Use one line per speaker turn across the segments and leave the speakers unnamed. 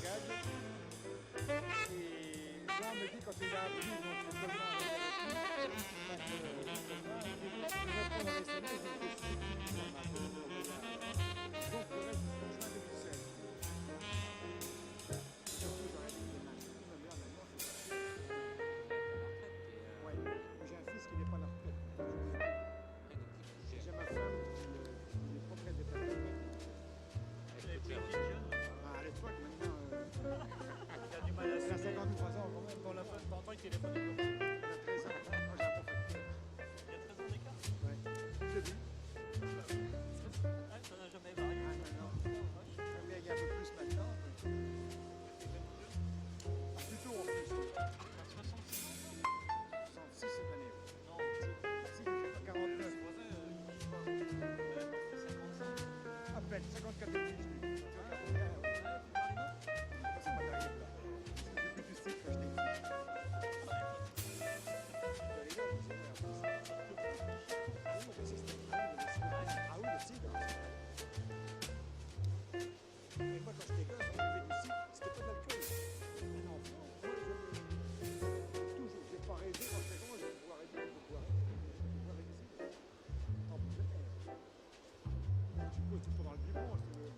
saccades. Et Jean me dit quand il a appris notre commun avec le SMS, il était donc le reste du juin 2016. Surtout dans la Ligue des Nations, même là maintenant, c'est pas. Ouais, j'ai un fils qui n'est pas à la retraite. J'ai ma femme qui est propriétaire des papiers. À l'époque, maintenant,
Il a du mal à
elle a
se
53 ans quand même.
pour la fin de temps, il téléphone.
Elle a 13 ans. Moi, j'ai un bon facteur.
Il y a 13 ans d'écart.
Ouais. Le début.
Ah, ça n'a jamais varié.
Ah, non, non. Il y a un peu plus maintenant. Ah, plutôt en plus.
66 ans.
66 cette année.
Non,
Si, j'ai pas 49. À peine, 54 et demi, je dis. C'est pas terrible, là. J'ai plus du style que je t'ai dit. Ah oui, le cidre. Et moi, quand j'étais gosse, on buvait du cidre, c'était pas de l'alcool. Mais non, moi, toujours, j'ai pas rêvé quand j'étais grand, je boirais du cidre. En plus, tu peux, tu peux dans le biberon, si tu veux.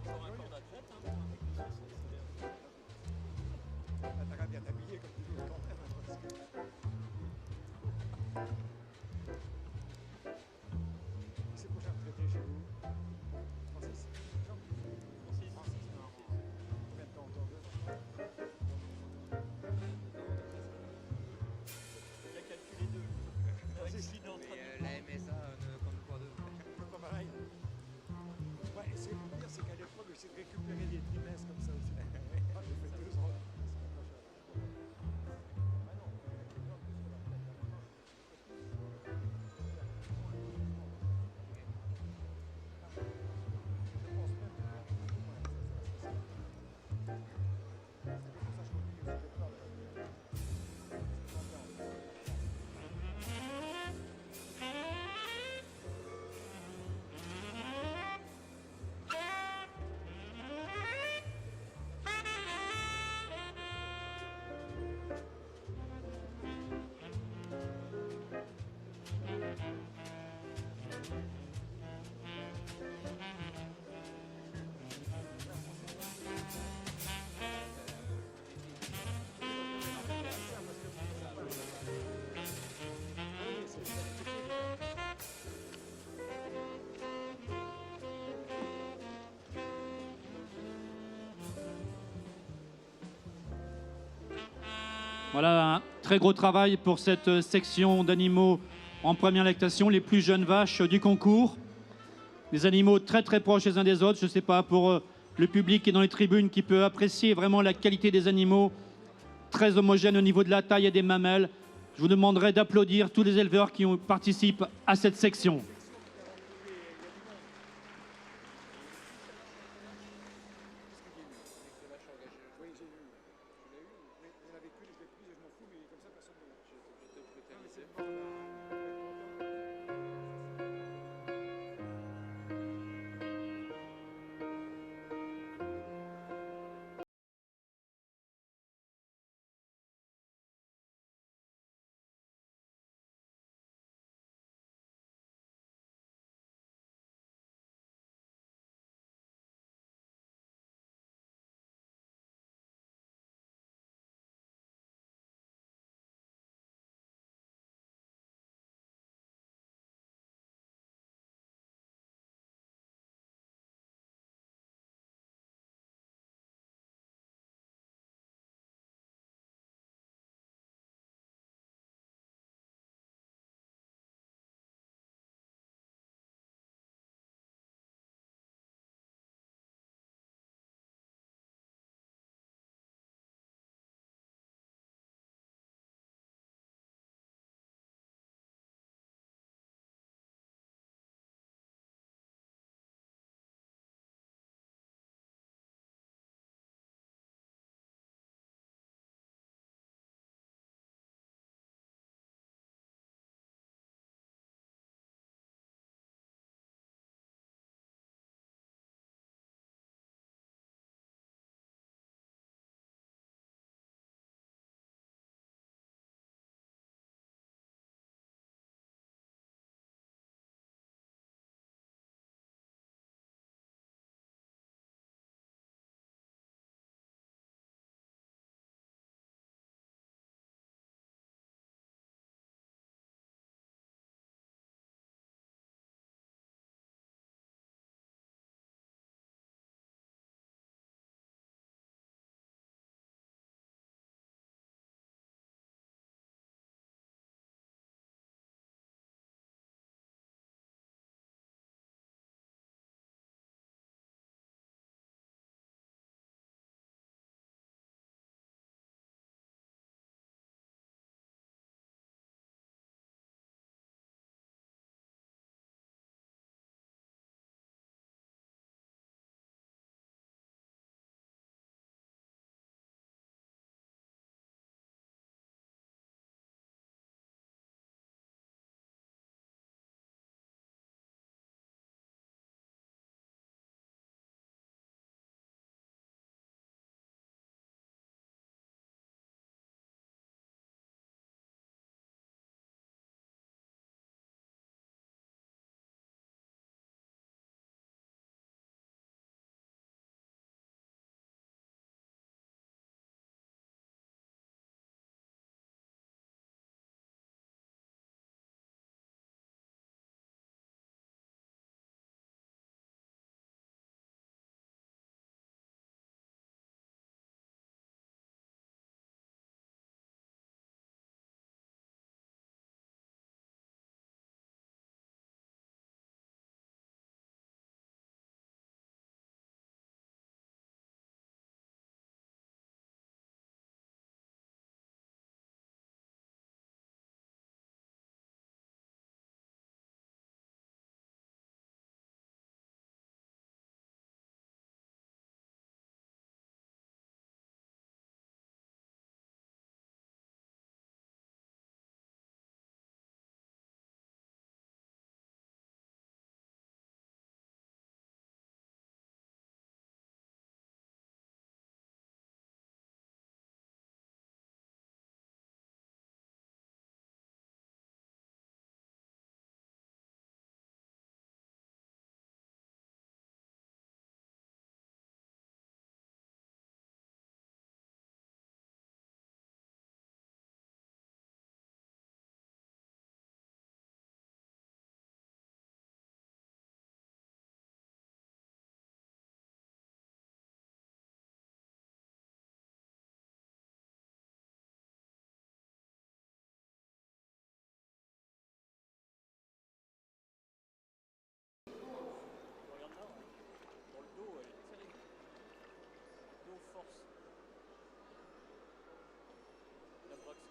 encore un corps d'athlète, hein, pour un mec de 66 ans.
Ah, t'as qu'à bien t'habiller comme tu veux quand même. Parce que... C'est le prochain retraité chez vous? Francis? Jean? Francis, non. Combien de temps encore? 2 ans?
Il a calculé 2. Avec
Francis?
celui de l'entraînement.
Mais la MSA ne compte pour deux.
Pas pareil. Ouais, et ce qui est le pire, c'est qu'à l'époque, j'ai essayé de récupérer des trimestres comme ça aussi. Ah, j'ai fait 2 ans.
Voilà un très gros travail pour cette section d'animaux en première lactation, les plus jeunes vaches du concours. Des animaux très très proches les uns des autres. Je ne sais pas pour le public qui est dans les tribunes qui peut apprécier vraiment la qualité des animaux, très homogènes au niveau de la taille et des mamelles. Je vous demanderai d'applaudir tous les éleveurs qui participent à cette section.
Oui, j'ai vu. Je l'ai eu. Mais il y en avait qu'une, je l'ai prise et je m'en fous, mais comme ça, personne ne l'a. Non, mais c'est bon, là.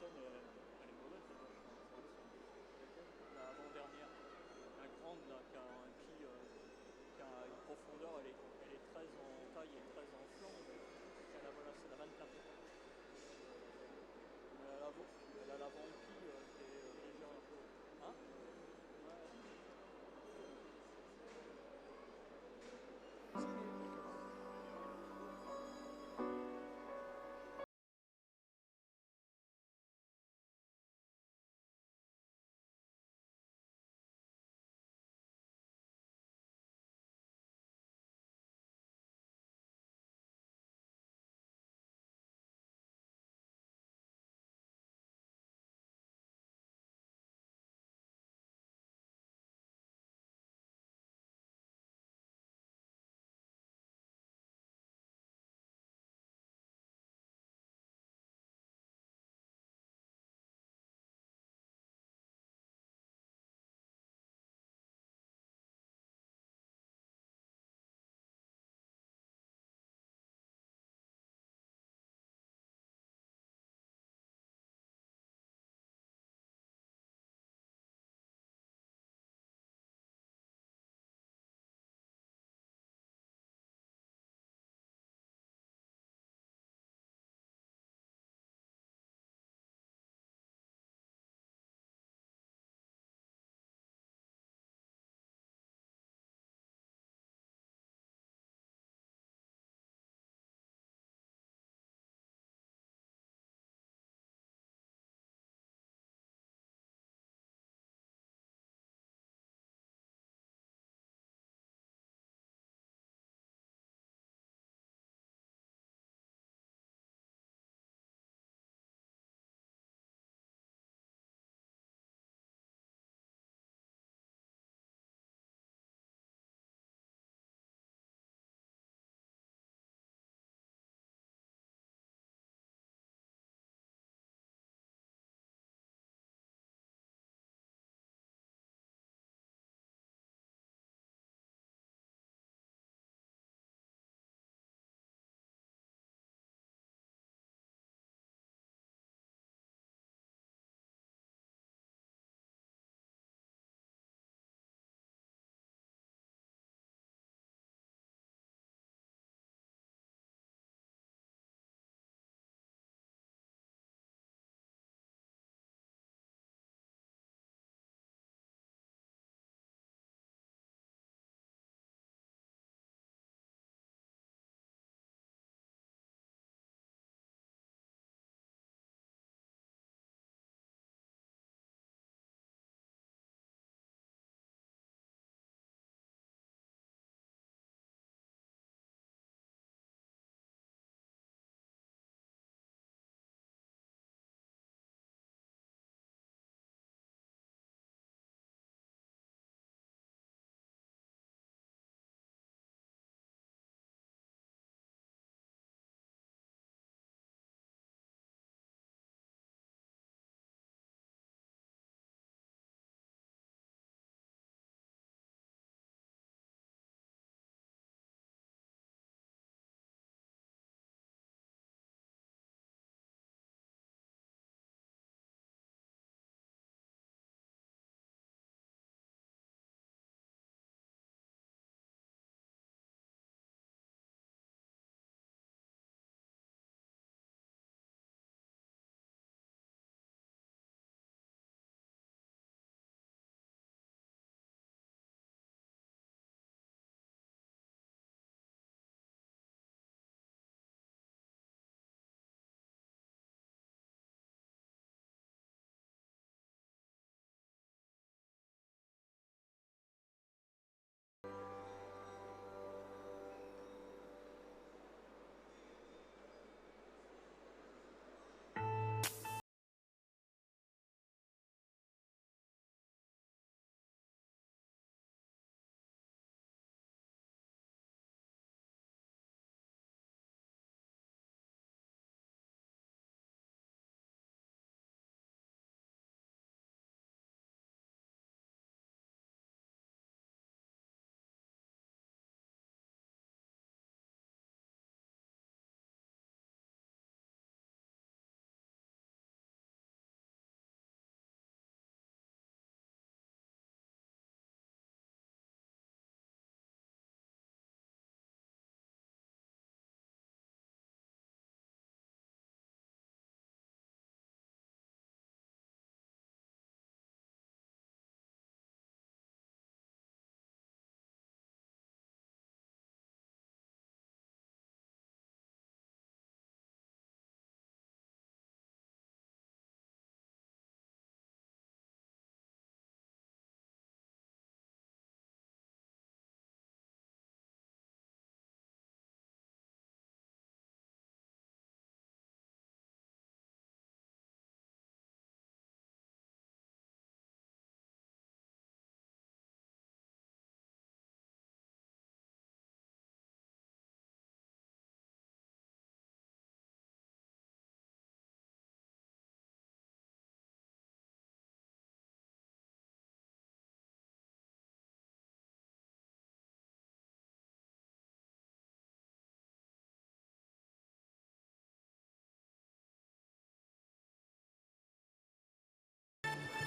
Boston, elle est mauvaise, cette vache, je pense. La avant-dernière, la grande, là, qui a un pied, qui a une profondeur, elle est 13 en taille et 13 en flanc. Voilà, c'est la 24. Elle a l'avant-pied qui est déjà un peu. Hein?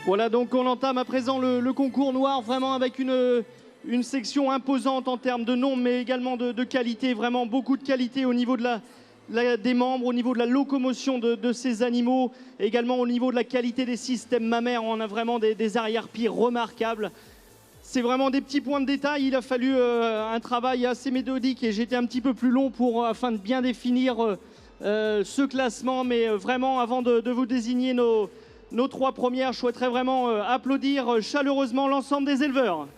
Voilà, donc on entame à présent le concours noir, vraiment avec une section imposante en termes de nombre, mais également de qualité, vraiment beaucoup de qualité au niveau des membres, au niveau de la locomotion de ces animaux, également au niveau de la qualité des systèmes mammaires. On a vraiment des arrière-pieds remarquables. C'est vraiment des petits points de détail. Il a fallu un travail assez méthodique et j'étais un petit peu plus long afin de bien définir ce classement. Mais vraiment, avant de vous désigner nos 3 premières, je souhaiterais vraiment applaudir chaleureusement l'ensemble des éleveurs.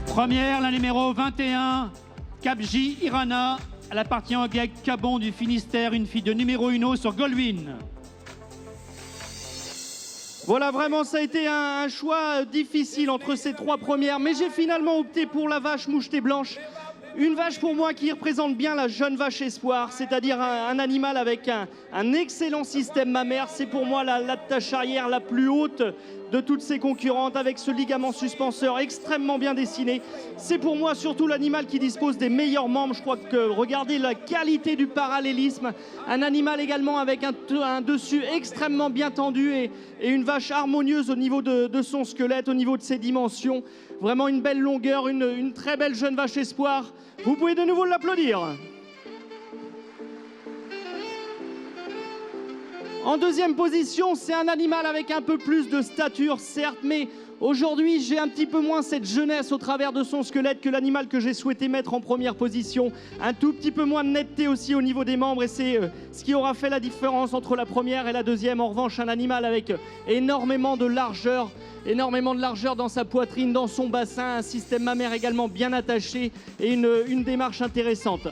Première, la numéro 21, Kapji Irana. Elle appartient au GEC Cabon du Finistère, une fille de numéro 1 sur Goldwyn.
Voilà, vraiment, ça a été un choix difficile entre ces 3 premières, mais j'ai finalement opté pour la vache mouchetée blanche. Une vache pour moi qui représente bien la jeune vache espoir, c'est-à-dire un animal avec un excellent système mammaire. C'est pour moi la tâche arrière la plus haute de toutes ses concurrentes, avec ce ligament suspenseur extrêmement bien dessiné. C'est pour moi surtout l'animal qui dispose des meilleurs membres. Je crois que regardez la qualité du parallélisme. Un animal également avec un dessus extrêmement bien tendu et une vache harmonieuse au niveau de son squelette, au niveau de ses dimensions. Vraiment une belle longueur, une très belle jeune vache espoir. Vous pouvez de nouveau l'applaudir. En deuxième position, c'est un animal avec un peu plus de stature, certes, mais aujourd'hui, j'ai un petit peu moins cette jeunesse au travers de son squelette que l'animal que j'ai souhaité mettre en première position. Un tout petit peu moins de netteté aussi au niveau des membres, et c'est ce qui aura fait la différence entre la première et la deuxième. En revanche, un animal avec énormément de largeur dans sa poitrine, dans son bassin, un système mammaire également bien attaché et une démarche intéressante.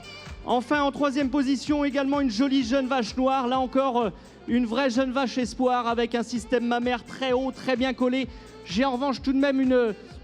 Enfin, en troisième position, également une jolie jeune vache noire, là encore une vraie jeune vache espoir avec un système mammaire très haut, très bien collé. J'ai en revanche tout de même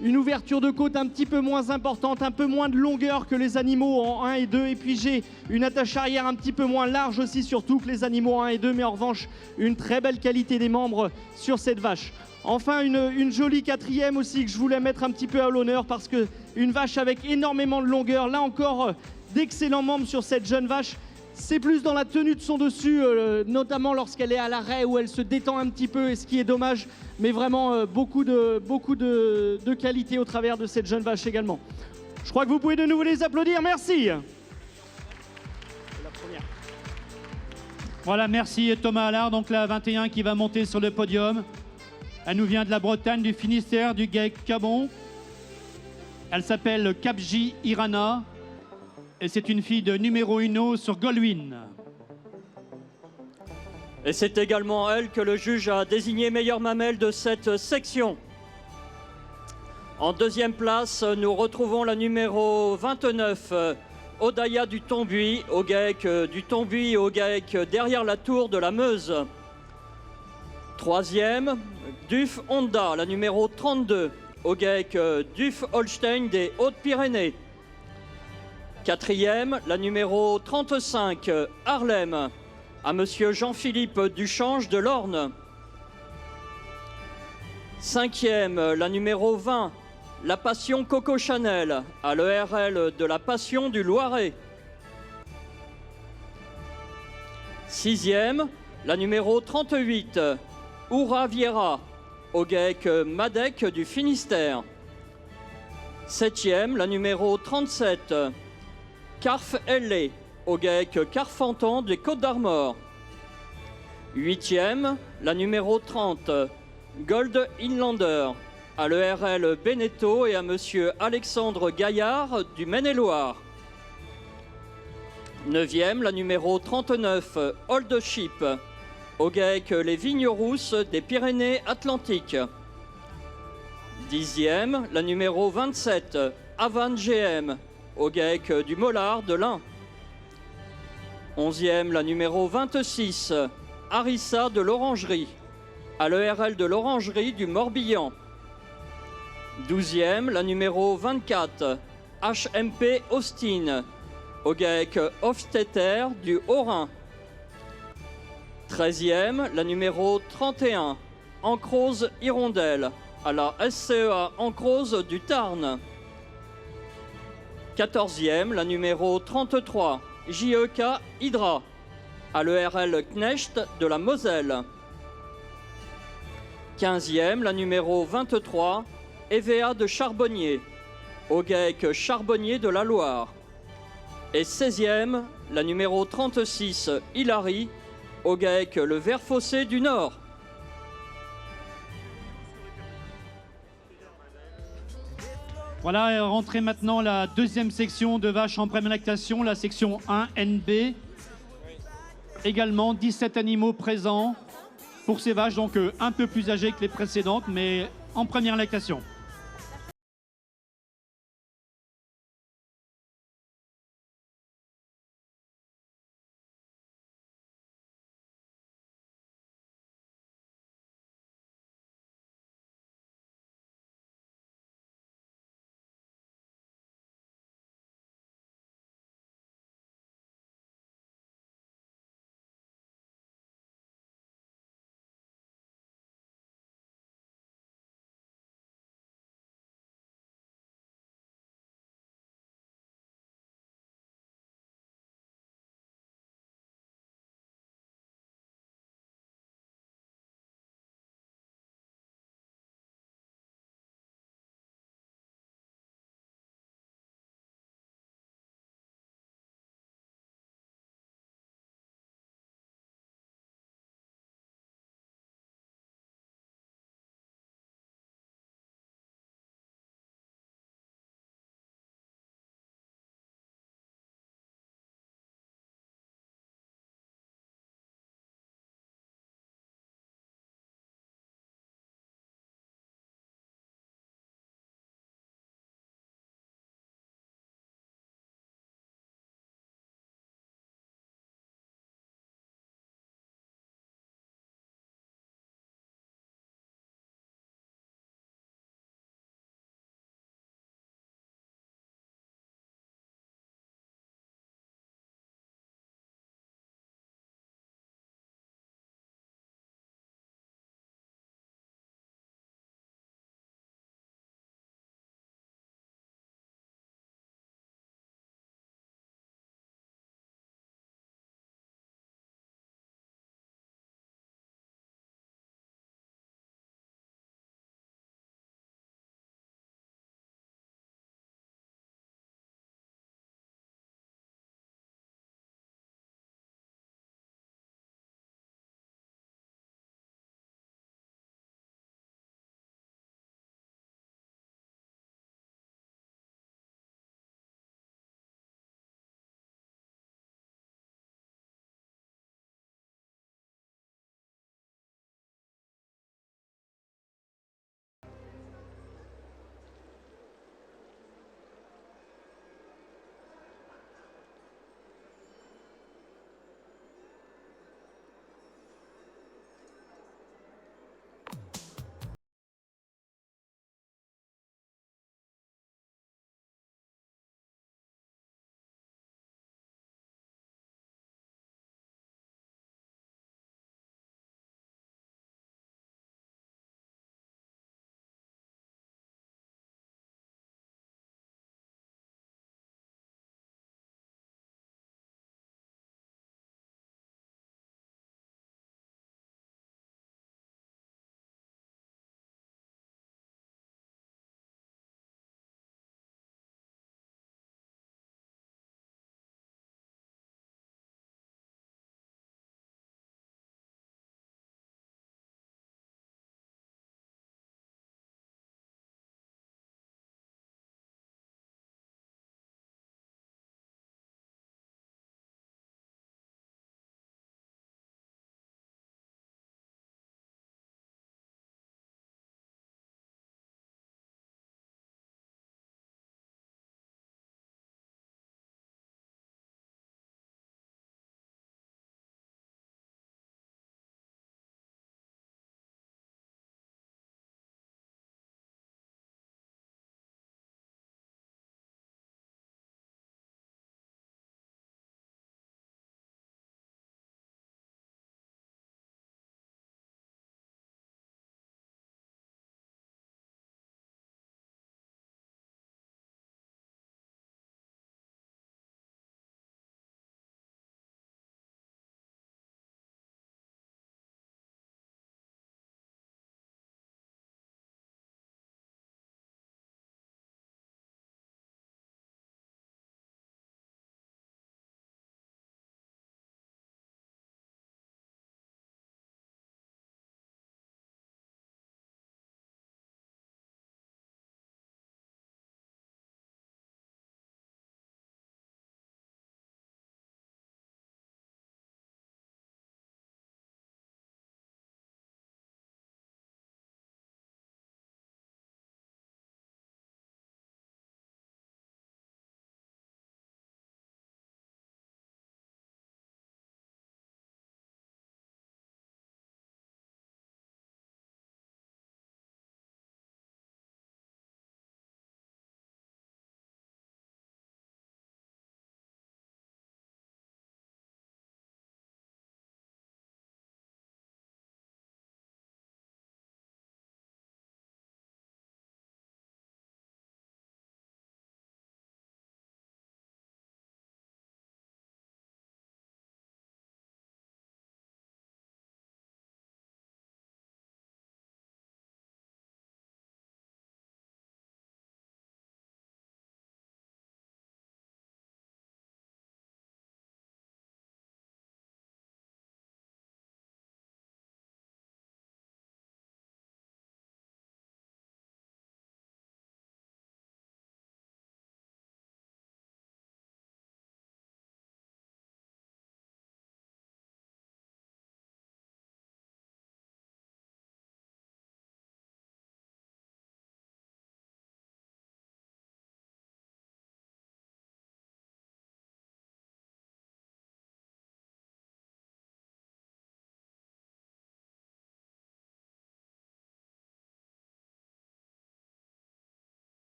une ouverture de côte un petit peu moins importante, un peu moins de longueur que les animaux en 1 et 2. Et puis j'ai une attache arrière un petit peu moins large aussi, surtout que les animaux en 1 et 2. Mais en revanche, une très belle qualité des membres sur cette vache. Enfin, une jolie quatrième aussi que je voulais mettre un petit peu à l'honneur parce qu'une vache avec énormément de longueur. Là encore, d'excellents membres sur cette jeune vache. C'est plus dans la tenue de son dessus, notamment lorsqu'elle est à l'arrêt où elle se détend un petit peu, et ce qui est dommage, mais vraiment beaucoup de qualité au travers de cette jeune vache également. Je crois que vous pouvez de nouveau les applaudir, merci.
Voilà, merci Thomas Allard, donc la 21 qui va monter sur le podium. Elle nous vient de la Bretagne, du Finistère, du GEC Cabon. Elle s'appelle Kapji Irana. Et c'est une fille de numéro 1 sur Goldwyn.
Et c'est également elle que le juge a désigné meilleure mamelle de cette section. En deuxième place, nous retrouvons la numéro 29, Odaya du Tombuy, au GEC du Tombuy, au GEC derrière la tour de la Meuse. Troisième, Duf Honda, la numéro 32, au GEC Duf Holstein des Hautes-Pyrénées. Quatrième, la numéro 35, Harlem, à monsieur Jean-Philippe Duchange de l'Orne. Cinquième, la numéro 20, la Passion Coco Chanel, à l'ERL de la Passion du Loiret. Sixième, la numéro 38, Oura Viera, au GEC Madec du Finistère. Septième, la numéro 37, Carf Hellé, au GEC Carfantan des Côtes-d'Armor. Huitième, la numéro 30, Gold Inlander, à l'ERL Beneteau et à monsieur Alexandre Gaillard du Maine-et-Loire. Neuvième, la numéro 39, Old Ship, au GEC Les Vignes Rousses des Pyrénées-Atlantiques. Dixième, la numéro 27, Avan GM, au GEC du Mollard de l'Ain. Onzième, la numéro 26, Harissa de l'Orangerie, à l'ERL de l'Orangerie du Morbihan. Douzième, la numéro 24, HMP Austin, au GEC Hofstetter du Haut-Rhin. 13e, la numéro 31, Ancrose Hirondelle, à la SCEA Ancrose du Tarn. 14e, la numéro 33, JEK Hydra, à l'ERL Knecht de la Moselle. 15e, la numéro 23, EVA de Charbonnier, au GAEC Charbonnier de la Loire. Et 16e, la numéro 36, Hilary, au GAEC Le Vert Fossé du Nord.
Voilà, est rentrée maintenant la deuxième section de vaches en première lactation, la section 1 NB. Également 17 animaux présents pour ces vaches, donc un peu plus âgées que les précédentes, mais en première lactation.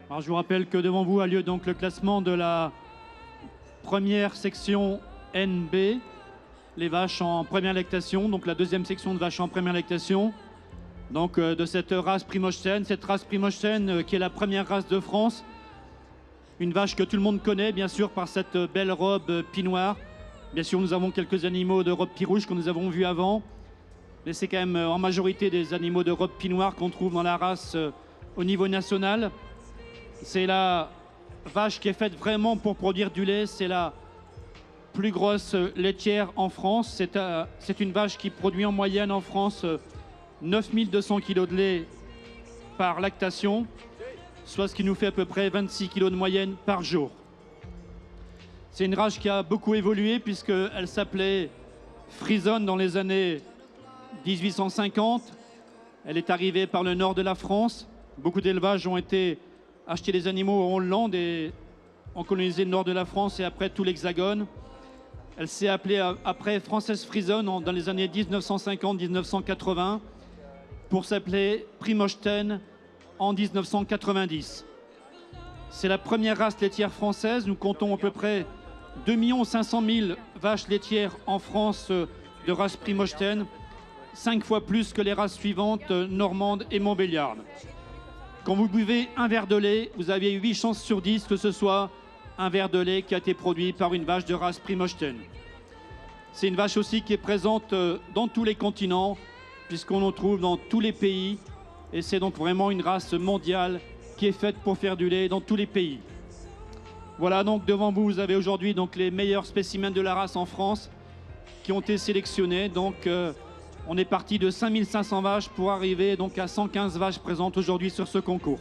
Alors je vous rappelle que devant vous a lieu donc le classement de la première section NB, les vaches en première lactation, donc la deuxième section de vaches en première lactation, donc de cette race Primochten, qui est la première race de France, une vache que tout le monde connaît bien sûr par cette belle robe pie-noire. Bien sûr nous avons quelques animaux de robe pie-rouge que nous avons vus avant, mais c'est quand même en majorité des animaux de robe pie-noire qu'on trouve dans la race au niveau national. C'est la vache qui est faite vraiment pour produire du lait, c'est la plus grosse laitière en France. C'est une vache qui produit en moyenne en France 9200 kg de lait par lactation, soit ce qui nous fait à peu près 26 kg de moyenne par jour. C'est une vache qui a beaucoup évolué puisqu'elle s'appelait Frisonne dans les années 1850. Elle est arrivée par le nord de la France. Beaucoup d'élevages ont été achetés des animaux en Hollande et ont colonisé le nord de la France et après tout l'Hexagone. Elle s'est appelée après Française Frisonne dans les années 1950-1980 pour s'appeler Primochten en 1990. C'est la première race laitière française. Nous comptons à peu près 2 500 000 vaches laitières en France de race Primochten, 5 fois plus que les races suivantes, normandes et montbéliardes. Quand vous buvez un verre de lait, vous avez 8 chances sur 10 que ce soit un verre de lait qui a été produit par une vache de race Primochten. C'est une vache aussi qui est présente dans tous les continents, puisqu'on en trouve dans tous les pays. Et c'est donc vraiment une race mondiale qui est faite pour faire du lait dans tous les pays. Voilà, donc devant vous, vous avez aujourd'hui donc les meilleurs spécimens de la race en France qui ont été sélectionnés. Donc on est parti de 5500 vaches pour arriver donc à 115 vaches présentes aujourd'hui sur ce concours.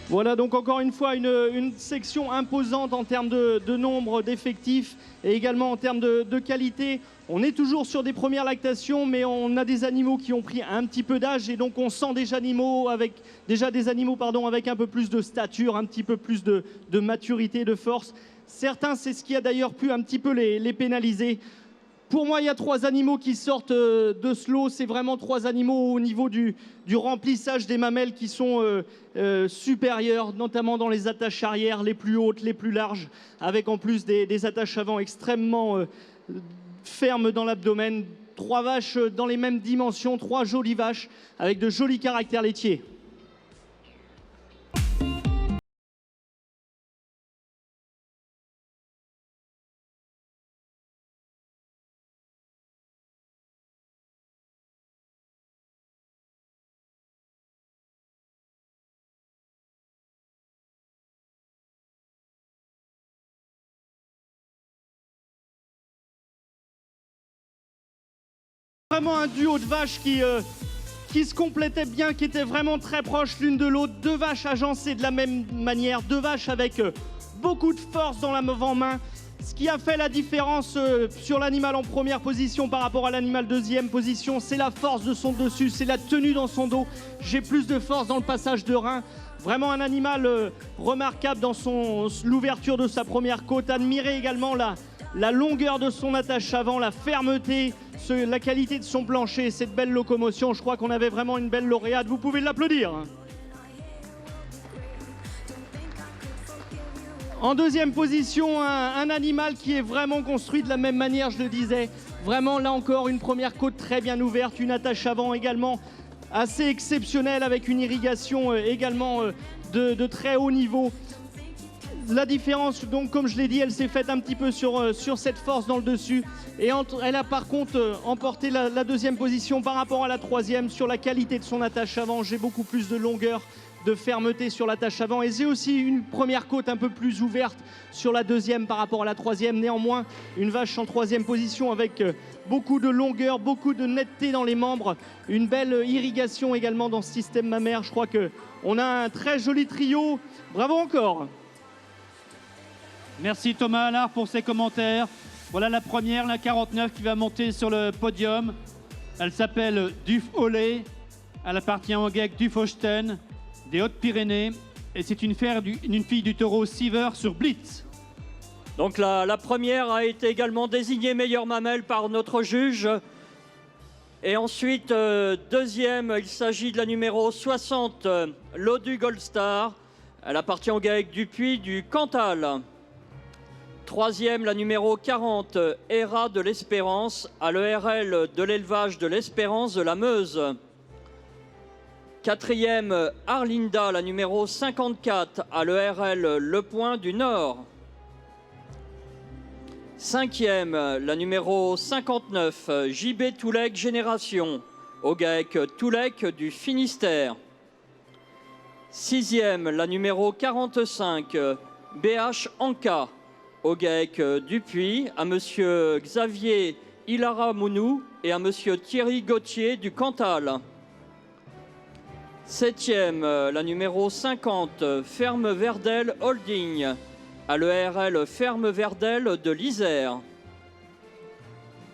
Voilà donc encore une fois une section imposante en termes de nombre d'effectifs et également en termes de qualité. On est toujours sur des premières lactations, mais on a des animaux qui ont pris un petit peu d'âge et donc on sent des animaux avec un peu plus de stature, un petit peu plus de maturité, de force. Certains, c'est ce qui a d'ailleurs pu un petit peu les pénaliser. Pour moi, il y a 3 animaux qui sortent de ce lot. C'est vraiment 3 animaux au niveau du remplissage des mamelles qui sont supérieurs, notamment dans les attaches arrière, les plus hautes, les plus larges, avec en plus des attaches avant extrêmement fermes dans l'abdomen. 3 vaches dans les mêmes dimensions, 3 jolies vaches avec de jolis caractères laitiers. Vraiment un duo de vaches qui se complétaient bien, qui étaient vraiment très proches l'une de l'autre. 2 vaches agencées de la même manière, 2 vaches avec beaucoup de force dans l'avant-main. Ce qui a fait la différence sur l'animal en première position par rapport à l'animal deuxième position, c'est la force de son dessus, c'est la tenue dans son dos. J'ai plus de force dans le passage de rein. Vraiment un animal remarquable dans l'ouverture de sa première côte. Admirez également la longueur de son attache avant, la fermeté, la qualité de son plancher, cette belle locomotion. Je crois qu'on avait vraiment une belle lauréate. Vous pouvez l'applaudir. En deuxième position, un animal qui est vraiment construit de la même manière, je le disais. Vraiment, là encore, une première côte très bien ouverte, une attache avant également assez exceptionnelle avec une irrigation également de très haut niveau. La différence, donc, comme je l'ai dit, elle s'est faite un petit peu sur cette force dans le dessus. Et elle a par contre emporté la deuxième position par rapport à la troisième sur la qualité de son attache avant. J'ai beaucoup plus de longueur, de fermeté sur l'attache avant. Et j'ai aussi une première côte un peu plus ouverte sur la deuxième par rapport à la troisième. Néanmoins, une vache en troisième position avec beaucoup de longueur, beaucoup de netteté dans les membres. Une belle irrigation également dans ce système mammaire. Je crois qu'on a un très joli trio. Bravo encore.
Merci Thomas Allard pour ses commentaires. Voilà la première, la 49, qui va monter sur le podium. Elle s'appelle Duf Olé. Elle appartient au GEC Duf-Holstein des Hautes-Pyrénées. Et c'est une fille du taureau Siever sur Blitz.
Donc la première a été également désignée meilleure mamelle par notre juge. Et ensuite, deuxième, il s'agit de la numéro 60, Lodu Goldstar. Elle appartient au GEC Dupuis du Cantal. Troisième, la numéro 40, Hera de l'Espérance, à l'ERL de l'élevage de l'Espérance de la Meuse. Quatrième, Arlinda, la numéro 54, à l'ERL Le Point du Nord. Cinquième, la numéro 59, JB Toulec Génération, au GEC Toulec du Finistère. Sixième, la numéro 45, BH Anka, au GEC Dupuis, à monsieur Xavier Hilara-Mounou et à monsieur Thierry Gauthier du Cantal. Septième, la numéro 50, Ferme Verdel Holding, à l'ERL Ferme Verdel de l'Isère.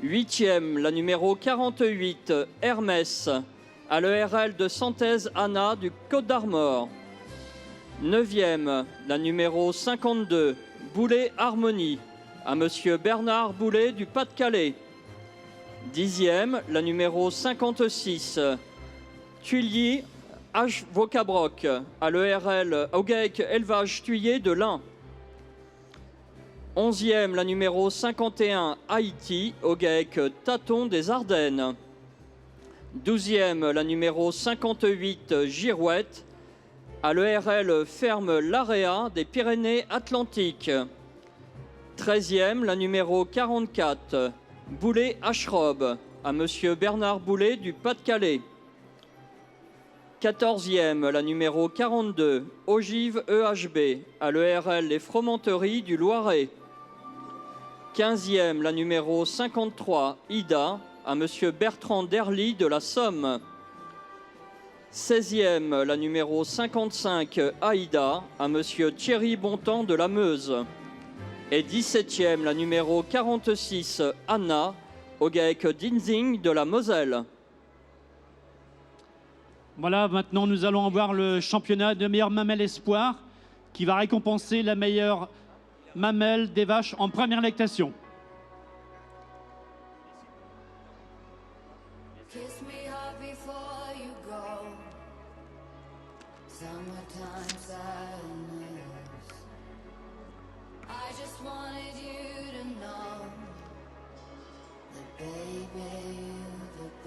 Huitième, la numéro 48, Hermès, à l'ERL de Santhèse Anna du Côte d'Armor. Neuvième, la numéro 52, Boulet Harmonie, à monsieur Bernard Boulet du Pas-de-Calais. Dixième, la numéro 56, Tuilly H. Vocabroc, à l'ERL au GEC Élevage Thuillier de l'Ain. Onzième, la numéro 51, Haïti, au GEC Tâton des Ardennes. Douzième, la numéro 58, Girouette, à l'ERL Ferme L'Area des Pyrénées-Atlantiques. 13e, la numéro 44, Boulet Ashrob, à monsieur Bernard Boulet du Pas-de-Calais. 14e, la numéro 42, Ogive EHB, à l'ERL Les Fromenteries du Loiret. 15e, la numéro 53, Ida, à monsieur Bertrand Derly de la Somme. 16e, la numéro 55, Aïda, à monsieur Thierry Bontemps de la Meuse. Et 17e, la numéro 46, Anna, au GAEC Dinzing de la Moselle.
Voilà, maintenant nous allons avoir le championnat de meilleure mamelle espoir qui va récompenser la meilleure mamelle des vaches en première lactation.
Kiss me hard before you go. Summertime sadness. I just wanted you to know that baby,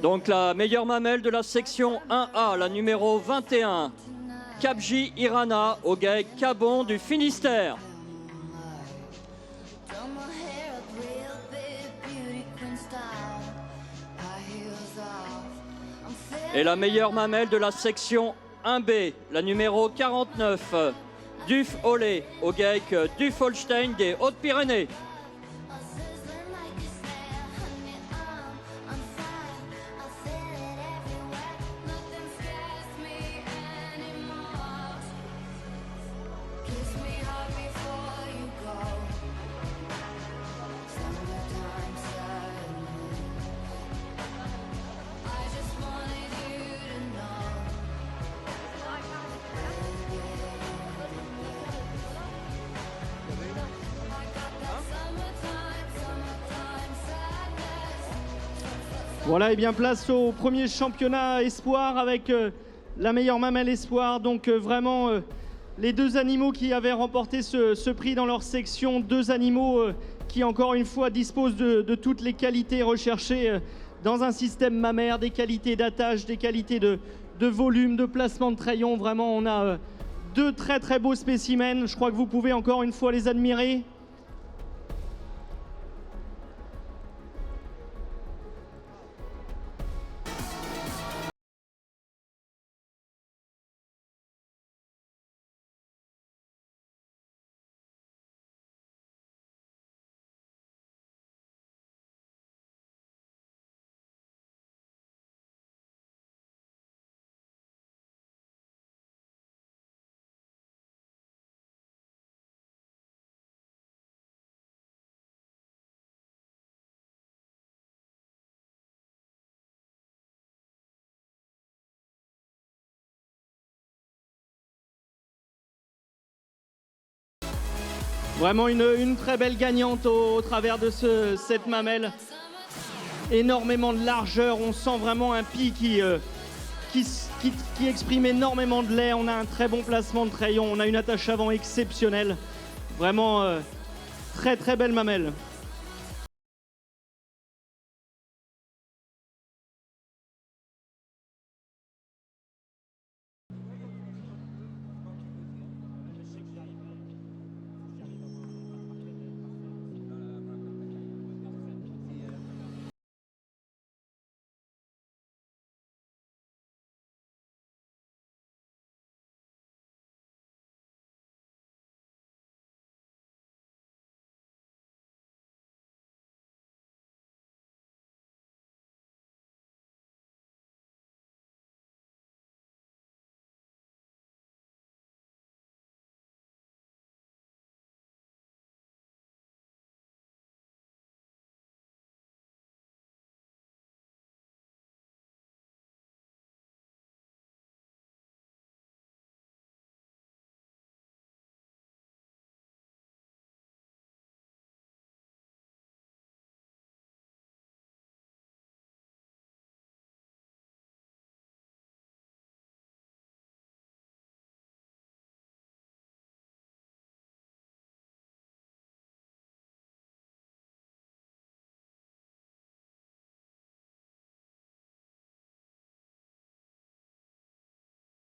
Donc la meilleure mamelle de la section 1A, la numéro 21, Kabji Irana, au GAEC Cabon du Finistère.
done my hair up real big, beauty queen style. High heels off. I'm feeling
Et la meilleure mamelle de la section 1B, la numéro 49, Duf Olé, au GAEC Duf Holstein des Hautes-Pyrénées.
sizzling like a snare, honey. I'm fire. I feel it everywhere. Nothing scares me anymore. Kiss me hard before you go. Summertime sadness. I just wanted you to know. I got that summertime sadness.
Voilà, et bien place au premier championnat espoir avec la meilleure mamelle espoir. Donc vraiment les deux animaux qui avaient remporté ce prix dans leur section, deux animaux qui encore une fois disposent de toutes les qualités recherchées dans un système mammaire, des qualités d'attache, des qualités de volume, de placement de traillon. Vraiment, on a deux très très beaux spécimens. Je crois que vous pouvez encore une fois les admirer. Vraiment une très belle gagnante au travers de cette mamelle. Énormément de largeur, on sent vraiment un pied qui exprime énormément de lait. On a un très bon placement de traillon, on a une attache avant exceptionnelle. Vraiment très très belle mamelle.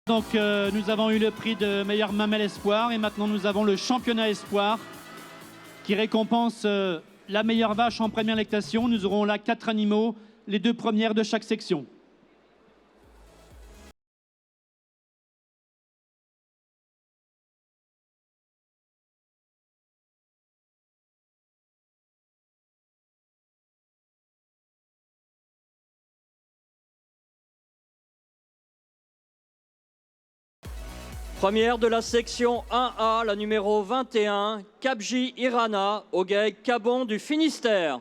Donc nous avons eu le prix de meilleure mamelle espoir et maintenant nous avons le championnat espoir qui récompense la meilleure vache en première lactation. Nous aurons là 4 animaux, les 2 premières de chaque section.
Première de la section 1A, la numéro 21, Kabji Irana, au GAEC Cabon du Finistère.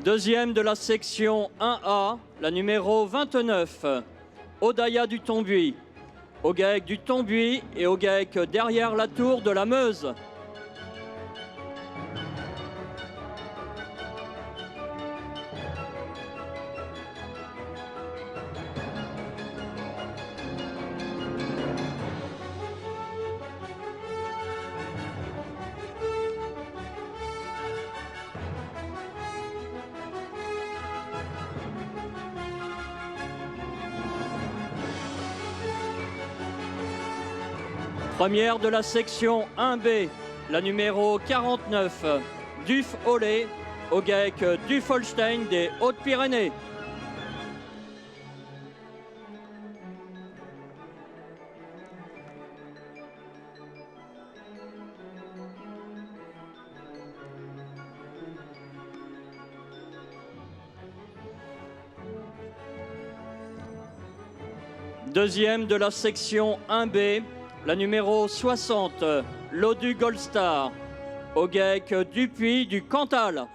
Deuxième de la section 1A, la numéro 29, Odaya du Tombuy, au GAEC du Tombuy et au GAEC derrière la tour de la Meuse. Première de la section 1B, la numéro 49, Duf Olé, au GAEC Duf-Holstein des Hautes-Pyrénées. Deuxième de la section 1B, la numéro 60, l'Odu Gold Star, au GAEC Dupuy du Cantal.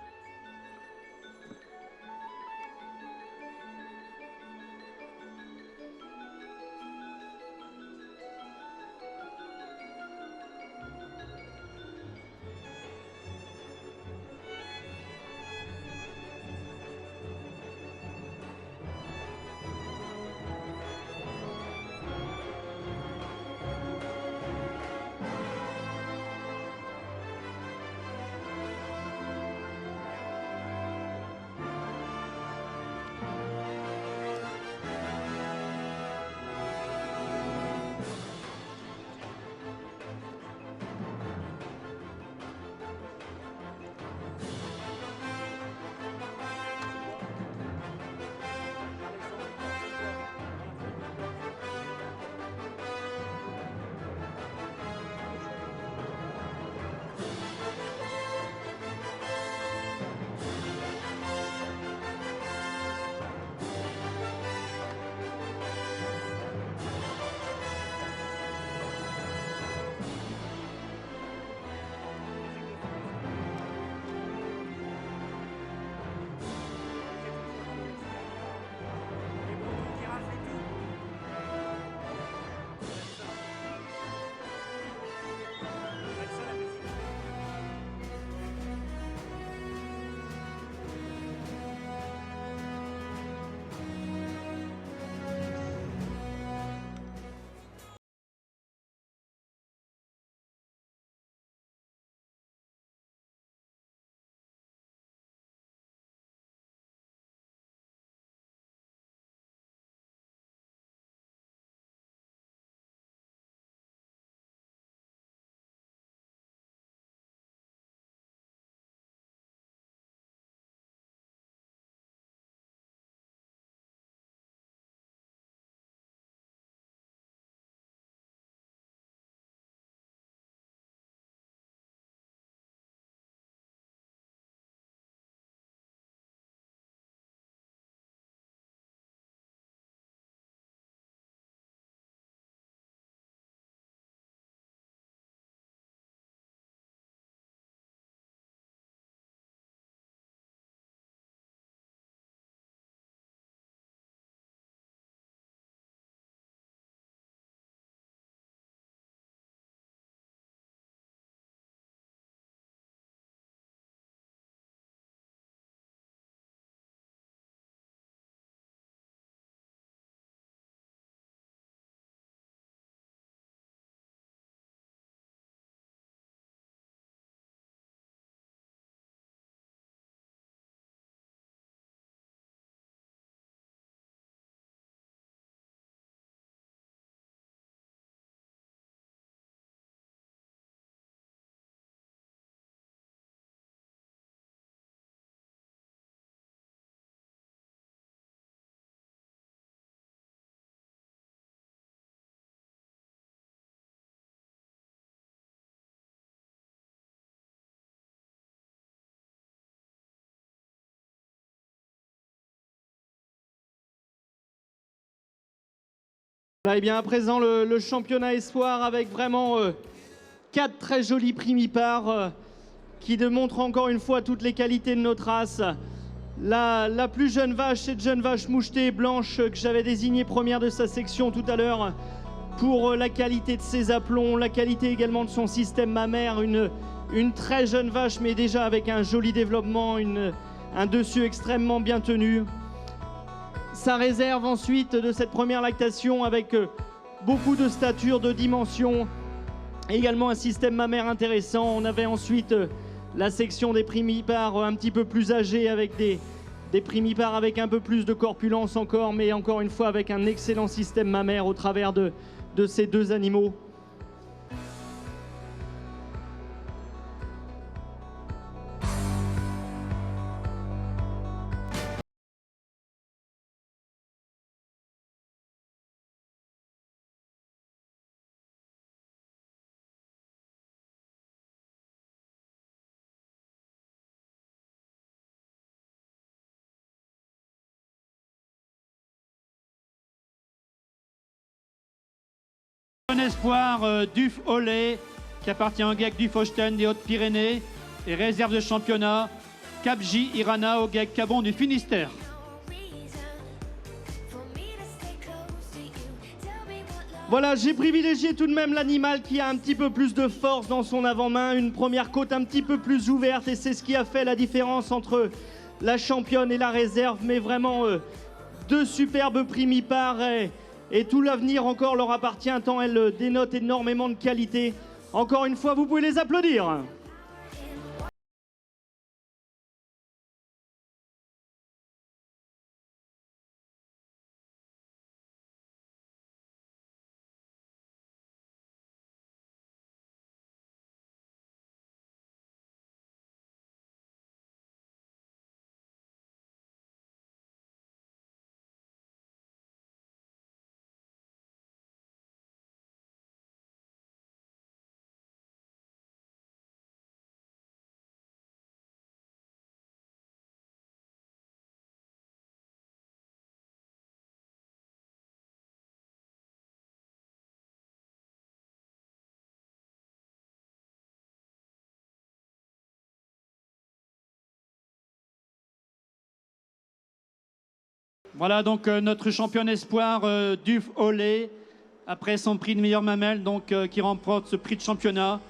Voilà, et bien à présent le championnat espoir avec vraiment 4 très jolis primipares qui démontrent encore une fois toutes les qualités de notre race. La plus jeune vache, cette jeune vache mouchetée blanche que j'avais désignée première de sa section tout à l'heure pour la qualité de ses aplombs, la qualité également de son système mammaire, une très jeune vache mais déjà avec un joli développement, un dessus extrêmement bien tenu. Sa réserve ensuite de cette première lactation avec beaucoup de stature, de dimension, également un système mammaire intéressant. On avait ensuite la section des primipares un petit peu plus âgés avec des primipares avec un peu plus de corpulence encore, mais encore une fois avec un excellent système mammaire au travers de ces deux animaux.
Un espoir Duf Olé qui appartient au GEC Dufauchten des Hautes-Pyrénées et réserve de championnat Cap J Irana au GEC Cabon du Finistère.
Voilà, j'ai privilégié tout de même l'animal qui a un petit peu plus de force dans son avant-main, une première côte un petit peu plus ouverte et c'est ce qui a fait la différence entre la championne et la réserve, mais vraiment deux superbes primipares et tout l'avenir encore leur appartient tant elles dénotent énormément de qualité. Encore une fois, vous pouvez les applaudir.
Voilà donc notre championne espoir Duf Olé, après son prix de meilleure mamelle, donc qui remporte ce prix de championnat.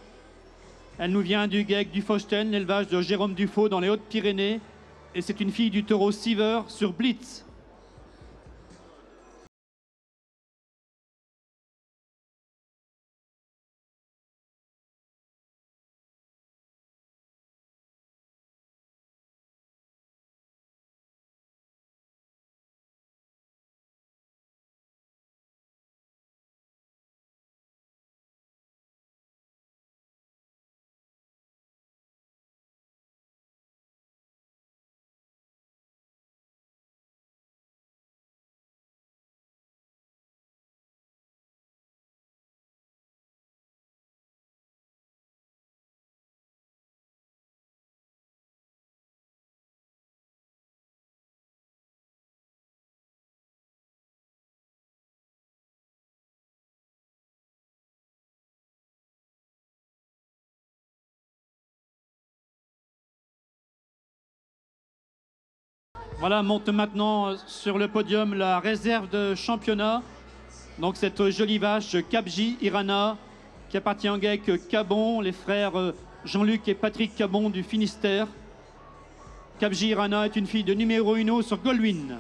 Elle nous vient du GEC Dufauchten, l'élevage de Jérôme Dufaux dans les Hautes-Pyrénées. Et c'est une fille du taureau Siever sur Blitz. Voilà, monte maintenant sur le podium la réserve de championnat. Donc cette jolie vache Cap J Irana qui appartient au GEC Cabon, les frères Jean-Luc et Patrick Cabon du Finistère. Cap J Irana est une fille de numéro 1 sur Goldwyn.